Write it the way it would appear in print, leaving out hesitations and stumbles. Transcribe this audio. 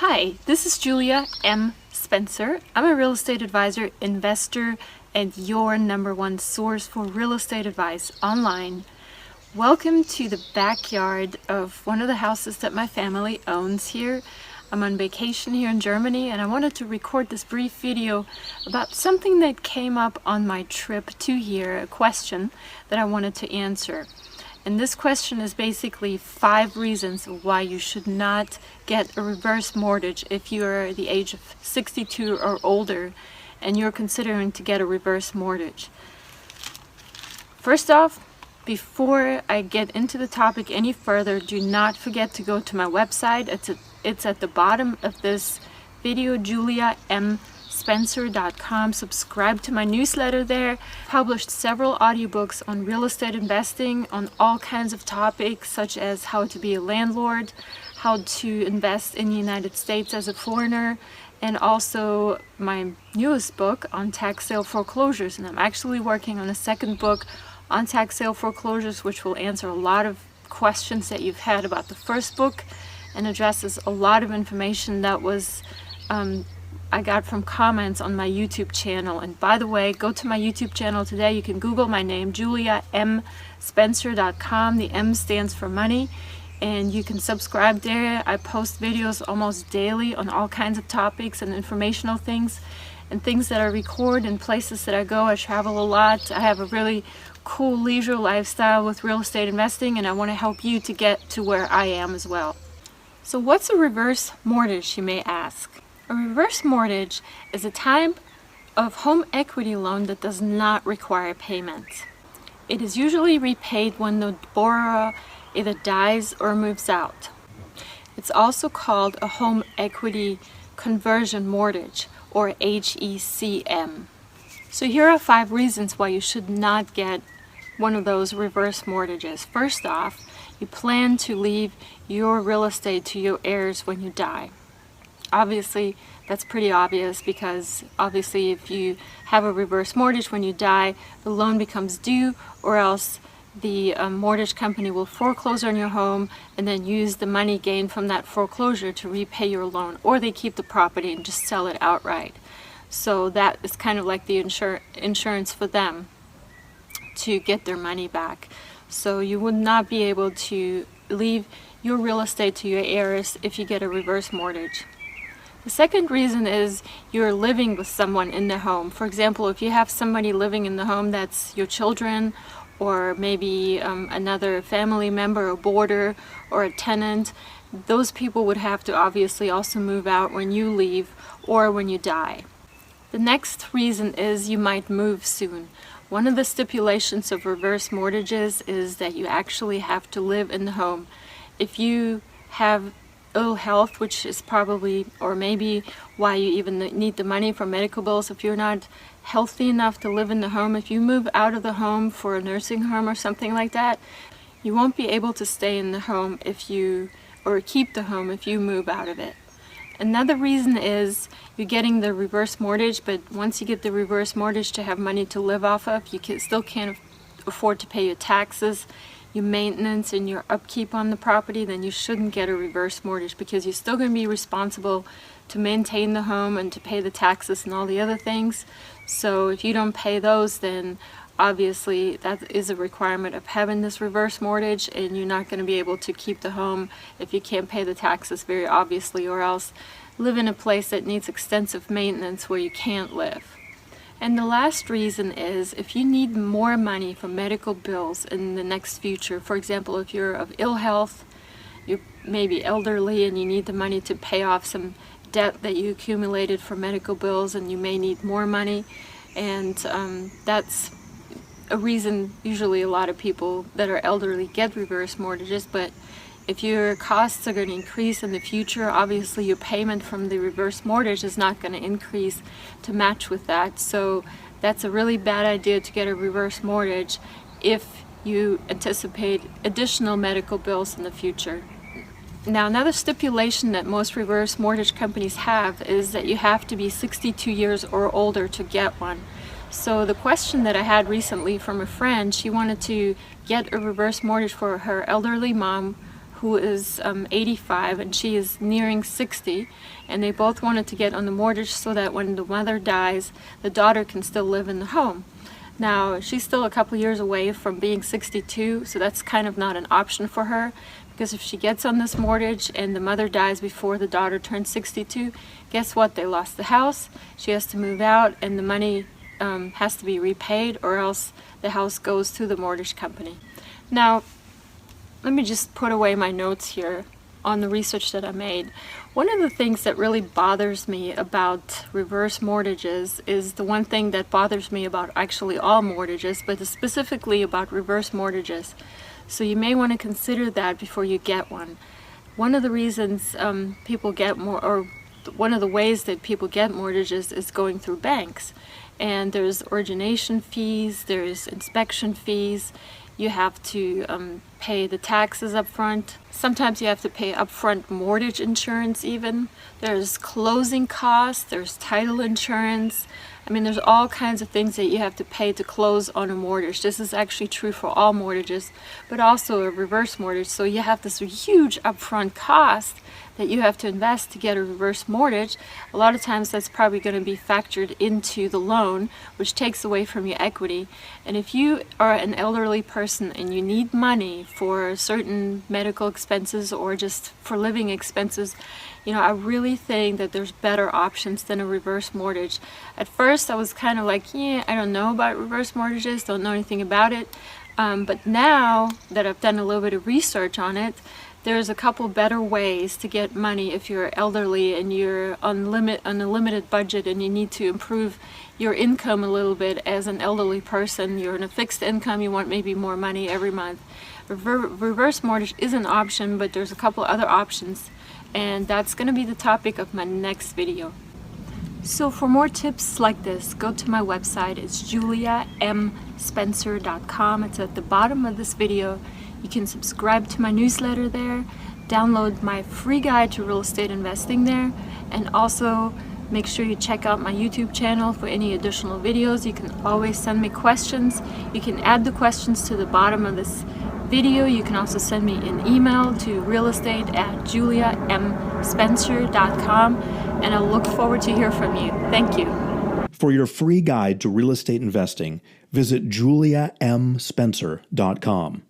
Hi, this is Julia M. Spencer. I'm a real estate advisor, investor, and your #1 source for real estate advice online. Welcome to the backyard of one of the houses that my family owns here. I'm on vacation here in Germany, and I wanted to record this brief video about something that came up on my trip to here, a question that I wanted to answer. And this question is basically 5 reasons why you should not get a reverse mortgage if you're the age of 62 or older and you're considering to get a reverse mortgage. First off, before I get into the topic any further, do not forget to go to my website. It's at the bottom of this video, juliamspencer.com. Subscribe to my newsletter there. Published several audiobooks on real estate investing on all kinds of topics, such as how to be a landlord, how to invest in the United States as a foreigner, and also my newest book on tax sale foreclosures. And I'm actually working on a second book on tax sale foreclosures, which will answer a lot of questions that you've had about the first book and addresses a lot of information that was I got from comments on my YouTube channel. And by the way, go to my YouTube channel today. You can Google my name, juliamspencer.com. The M stands for money, and you can subscribe there. I post videos almost daily on all kinds of topics and informational things and things that I record and places that I go. I travel a lot. I have a really cool leisure lifestyle with real estate investing, and I want to help you to get to where I am as well. So what's a reverse mortgage, you may ask? A reverse mortgage is a type of home equity loan that does not require payment. It is usually repaid when the borrower either dies or moves out. It's also called a home equity conversion mortgage, or HECM. So here are 5 reasons why you should not get one of those reverse mortgages. First off, you plan to leave your real estate to your heirs when you die. Obviously, that's pretty obvious, because obviously if you have a reverse mortgage when you die, the loan becomes due, or else the mortgage company will foreclose on your home and then use the money gained from that foreclosure to repay your loan, or they keep the property and just sell it outright. So that is kind of like the insurance for them to get their money back. So you would not be able to leave your real estate to your heirs if you get a reverse mortgage. The second reason is you're living with someone in the home. For example, if you have somebody living in the home that's your children, or maybe another family member, a boarder, or a tenant, those people would have to obviously also move out when you leave or when you die. The next reason is you might move soon. One of the stipulations of reverse mortgages is that you actually have to live in the home. If you have ill health, which is probably or maybe why you even need the money for medical bills, if you're not healthy enough to live in the home, if you move out of the home for a nursing home or something like that, you won't be able to stay in the home or keep the home if you move out of it. Another reason is you're getting the reverse mortgage, but once you get the reverse mortgage to have money to live off of, you still can't afford to pay your taxes, your maintenance, and your upkeep on the property. Then you shouldn't get a reverse mortgage, because you're still going to be responsible to maintain the home and to pay the taxes and all the other things. So if you don't pay those, then obviously that is a requirement of having this reverse mortgage, and you're not going to be able to keep the home if you can't pay the taxes, very obviously, or else live in a place that needs extensive maintenance where you can't live. And the last reason is if you need more money for medical bills in the next future. For example, if you're of ill health, you're maybe elderly, and you need the money to pay off some debt that you accumulated for medical bills, and you may need more money, and that's a reason usually a lot of people that are elderly get reverse mortgages. But if your costs are going to increase in the future, obviously your payment from the reverse mortgage is not going to increase to match with that. So that's a really bad idea to get a reverse mortgage if you anticipate additional medical bills in the future. Now, another stipulation that most reverse mortgage companies have is that you have to be 62 years or older to get one. So the question that I had recently from a friend, she wanted to get a reverse mortgage for her elderly mom who is 85 and she is nearing 60, and they both wanted to get on the mortgage so that when the mother dies, the daughter can still live in the home. Now, she's still a couple years away from being 62, so that's kind of not an option for her, because if she gets on this mortgage and the mother dies before the daughter turns 62, guess what? They lost the house, she has to move out, and the money has to be repaid, or else the house goes to the mortgage company. Now, let me just put away my notes here on the research that I made. One of the things that really bothers me about reverse mortgages is the one thing that bothers me about actually all mortgages, but specifically about reverse mortgages. So you may want to consider that before you get one. One of the reasons people get more, or one of the ways that people get mortgages is going through banks. And there's origination fees, there's inspection fees, you have to pay the taxes up front. Sometimes you have to pay upfront mortgage insurance even. There's closing costs, there's title insurance. I mean, there's all kinds of things that you have to pay to close on a mortgage. This is actually true for all mortgages, but also a reverse mortgage. So you have this huge upfront cost that you have to invest to get a reverse mortgage. A lot of times that's probably going to be factored into the loan, which takes away from your equity. And if you are an elderly person and you need money for certain medical expenses or just for living expenses, you know, I really think that there's better options than a reverse mortgage. At first I was kind of like, yeah, I don't know about reverse mortgages, don't know anything about it. But now that I've done a little bit of research on it, there's a couple better ways to get money if you're elderly and you're on a limited budget and you need to improve your income a little bit as an elderly person. You're in a fixed income, you want maybe more money every month. Reverse mortgage is an option, but there's a couple other options, and that's going to be the topic of my next video. So for more tips like this, go to my website. It's juliamspencer.com. It's at the bottom of this video. You can subscribe to my newsletter there, download my free guide to real estate investing there, and also make sure you check out my YouTube channel for any additional videos. You can always send me questions. You can add the questions to the bottom of this video. You can also send me an email to realestate@juliamspencer.com, and I look forward to hear from you. Thank you. For your free guide to real estate investing, visit juliamspencer.com.